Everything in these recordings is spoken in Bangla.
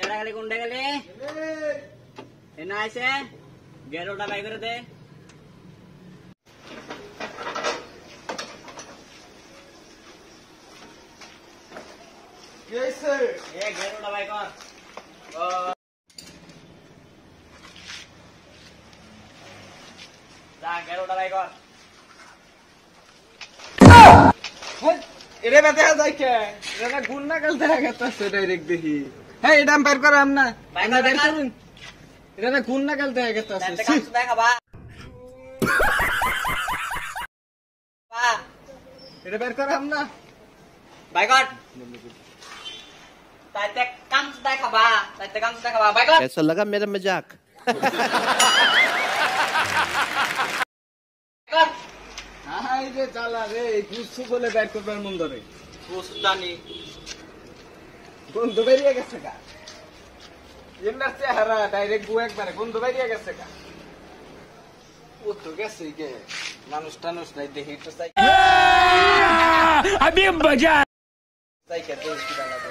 খালি কোনটা গেলে এনা আইছে গেরোটা বাই করে দে কি হইছে এ গেরোটা বাই কর যা গেরোটা বাই কর এটা দেখা যায় কে এটা গুণ না কাল দেখা গেছে ডাইরেক্ট দেখি হ্যাঁ এটা বের করাম না বাইরে বের করুন এটা গুণ না কাল দেখা গেছে দেখাবা এটা বের করাম না বাই কর তাইতে কাম দেখাবা বাই কর कैसा लगा मेरा मजाक কর হাই রে চালা রে গুছু বলে বের করবার মন ধরে বুঝ জানি বন্ধু বেরিয়ে গেছে গা এমনা চেহারা ডাইরেক্ট গু একবারে বন্ধু বেরিয়ে গেছে গা ও তো গেছে কে মানুষ টানুষ নাই দেখি একটু চাই अभी मजा চাই কে দেশি বানাবো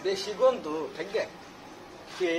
দেশি গন্ধ ঠিক আছে